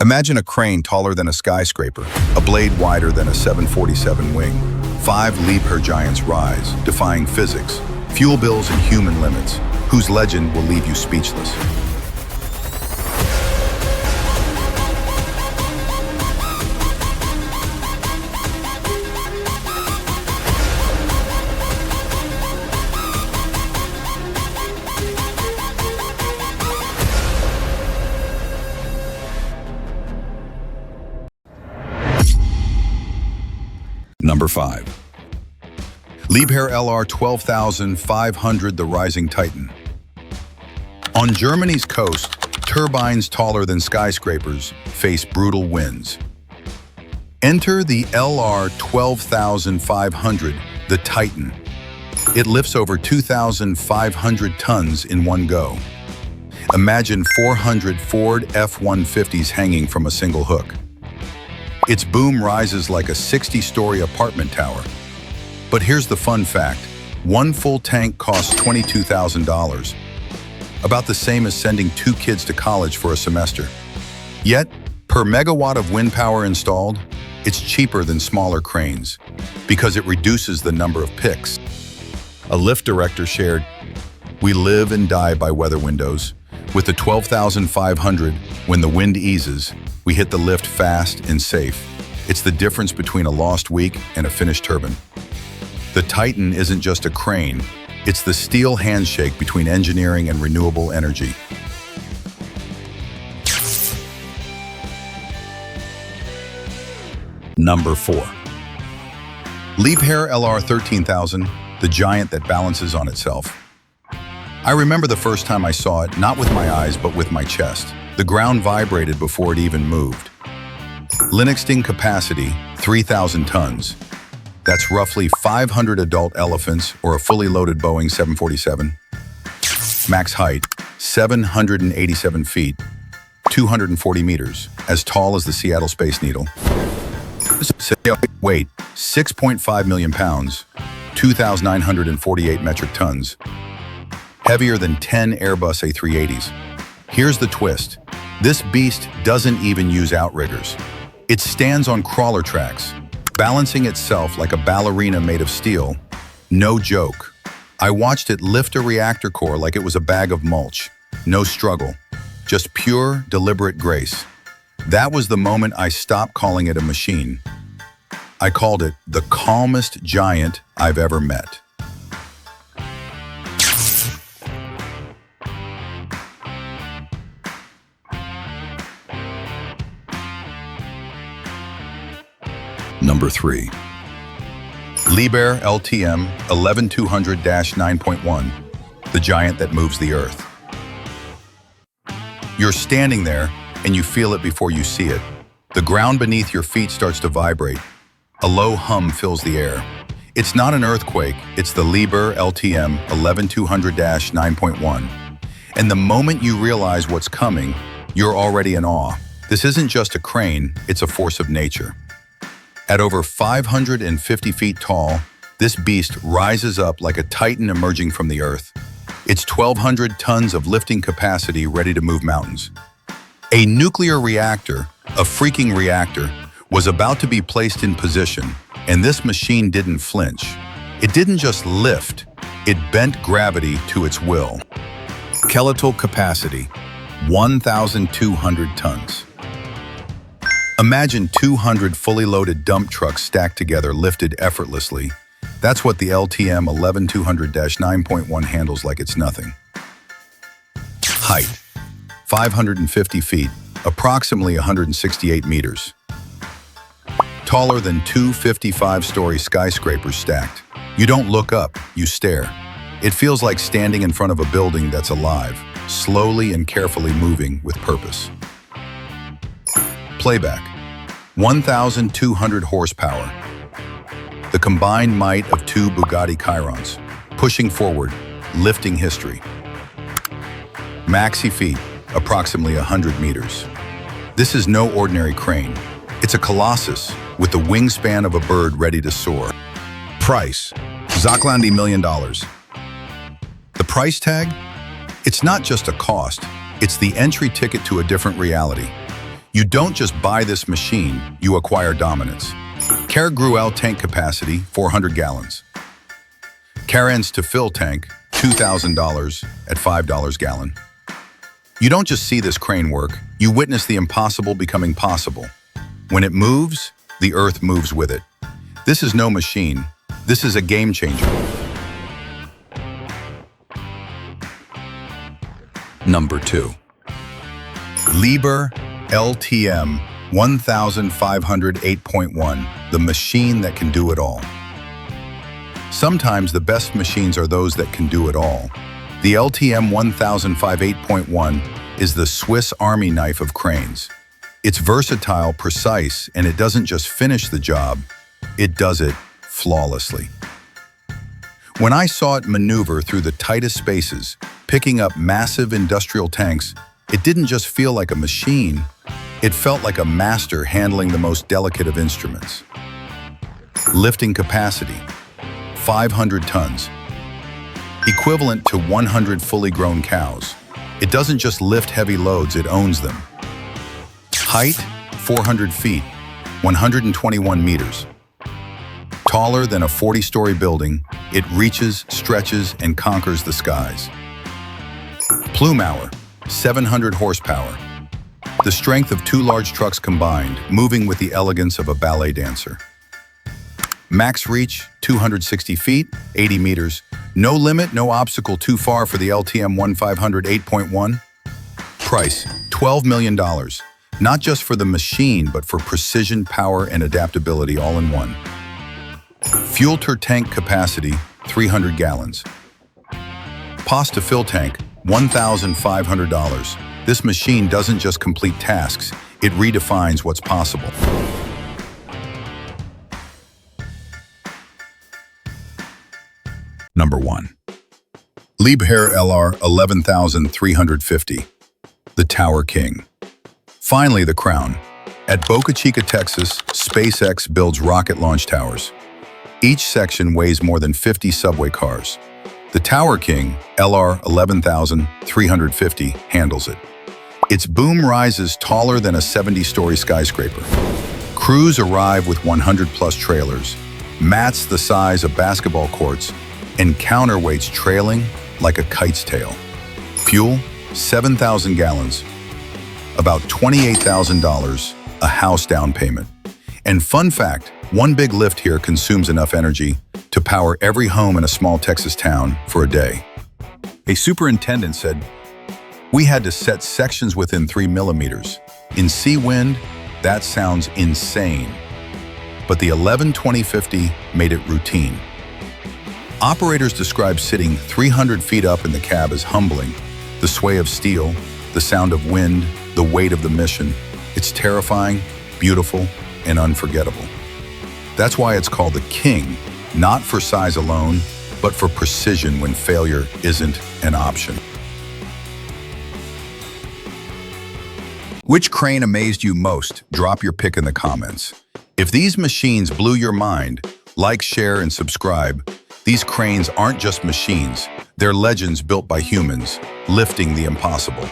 Imagine a crane taller than a skyscraper, a blade wider than a 747 wing. 5 Liebherr giants rise, defying physics, fuel bills and human limits, whose legend will leave you speechless. Number 5. Liebherr LR 12,500, the rising titan. On Germany's coast, turbines taller than skyscrapers face brutal winds. Enter the LR 12,500, the Titan. It lifts over 2,500 tons in one go. Imagine 400 Ford F-150s hanging from a single hook. Its boom rises like a 60-story apartment tower. But here's the fun fact. One full tank costs $22,000, about the same as sending 2 kids to college for a semester. Yet, per megawatt of wind power installed, it's cheaper than smaller cranes because it reduces the number of picks. A lift director shared, "We live and die by weather windows. With the 12,500, when the wind eases, we hit the lift fast and safe. It's the difference between a lost week and a finished turbine." The Titan isn't just a crane, it's the steel handshake between engineering and renewable energy. Number 4. Liebherr LR 13,000, the giant that balances on itself. I remember the first time I saw it, not with my eyes, but with my chest. The ground vibrated before it even moved. Linexting capacity, 3,000 tons. That's roughly 500 adult elephants or a fully loaded Boeing 747. Max height, 787 feet, 240 meters, as tall as the Seattle Space Needle. Weight, 6.5 million pounds, 2,948 metric tons. Heavier than 10 Airbus A380s. Here's the twist. This beast doesn't even use outriggers. It stands on crawler tracks, balancing itself like a ballerina made of steel. No joke. I watched it lift a reactor core like it was a bag of mulch. No struggle, just pure, deliberate grace. That was the moment I stopped calling it a machine. I called it the calmest giant I've ever met. Number 3. Liebherr LTM 11200-9.1, the giant that moves the Earth. You're standing there and you feel it before you see it. The ground beneath your feet starts to vibrate. A low hum fills the air. It's not an earthquake, it's the Liebherr LTM 11200-9.1. And the moment you realize what's coming, you're already in awe. This isn't just a crane, it's a force of nature. At over 550 feet tall, this beast rises up like a titan emerging from the earth. It's 1,200 tons of lifting capacity ready to move mountains. A nuclear reactor, a freaking reactor, was about to be placed in position, and this machine didn't flinch. It didn't just lift, it bent gravity to its will. Skeletal capacity, 1,200 tons. Imagine 200 fully loaded dump trucks stacked together, lifted effortlessly. That's what the LTM 11200-9.1 handles like it's nothing. Height, 550 feet, approximately 168 meters. Taller than 2 55-story skyscrapers stacked. You don't look up, you stare. It feels like standing in front of a building that's alive, slowly and carefully moving with purpose. Playback, 1,200 horsepower. The combined might of 2 Bugatti Chirons, pushing forward, lifting history. Maxi feet, approximately 100 meters. This is no ordinary crane. It's a colossus with the wingspan of a bird ready to soar. Price, $1 million. The price tag? It's not just a cost, it's the entry ticket to a different reality. You don't just buy this machine, you acquire dominance. Cargruel tank capacity, 400 gallons. Carens to fill tank, $2,000 at $5 gallon. You don't just see this crane work, you witness the impossible becoming possible. When it moves, the earth moves with it. This is no machine, this is a game changer. Number 2. Liebherr LTM 1508.1, the machine that can do it all. Sometimes the best machines are those that can do it all. The LTM 1508.1 is the Swiss Army knife of cranes. It's versatile, precise, and it doesn't just finish the job, it does it flawlessly. When I saw it maneuver through the tightest spaces, picking up massive industrial tanks, it didn't just feel like a machine, it felt like a master handling the most delicate of instruments. Lifting capacity, 500 tons, equivalent to 100 fully grown cows. It doesn't just lift heavy loads, it owns them. Height, 400 feet, 121 meters. Taller than a 40-story building, it reaches, stretches, and conquers the skies. Plume hour, 700 horsepower. The strength of 2 large trucks combined, moving with the elegance of a ballet dancer. Max reach, 260 feet, 80 meters. No limit, no obstacle too far for the LTM 1508.1. Price, $12 million. Not just for the machine, but for precision, power, and adaptability all in one. Fuel to tank capacity, 300 gallons. Pos to fill tank, $1,500. This machine doesn't just complete tasks, it redefines what's possible. Number 1. Liebherr LR 11350, the Tower King. Finally, the crown. At Boca Chica, Texas, SpaceX builds rocket launch towers. Each section weighs more than 50 subway cars. The Tower King, LR 11350, handles it. Its boom rises taller than a 70-story skyscraper. Crews arrive with 100-plus trailers, mats the size of basketball courts, and counterweights trailing like a kite's tail. Fuel, 7,000 gallons, about $28,000, a house down payment. And fun fact, one big lift here consumes enough energy to power every home in a small Texas town for a day. A superintendent said, "We had to set sections within 3 millimeters. In sea wind, that sounds insane." But the 11-2050 made it routine. Operators describe sitting 300 feet up in the cab as humbling. The sway of steel, the sound of wind, the weight of the mission. It's terrifying, beautiful, and unforgettable. That's why it's called the King, not for size alone, but for precision when failure isn't an option. Which crane amazed you most? Drop your pick in the comments. If these machines blew your mind, like, share, and subscribe. These cranes aren't just machines, they're legends built by humans, lifting the impossible.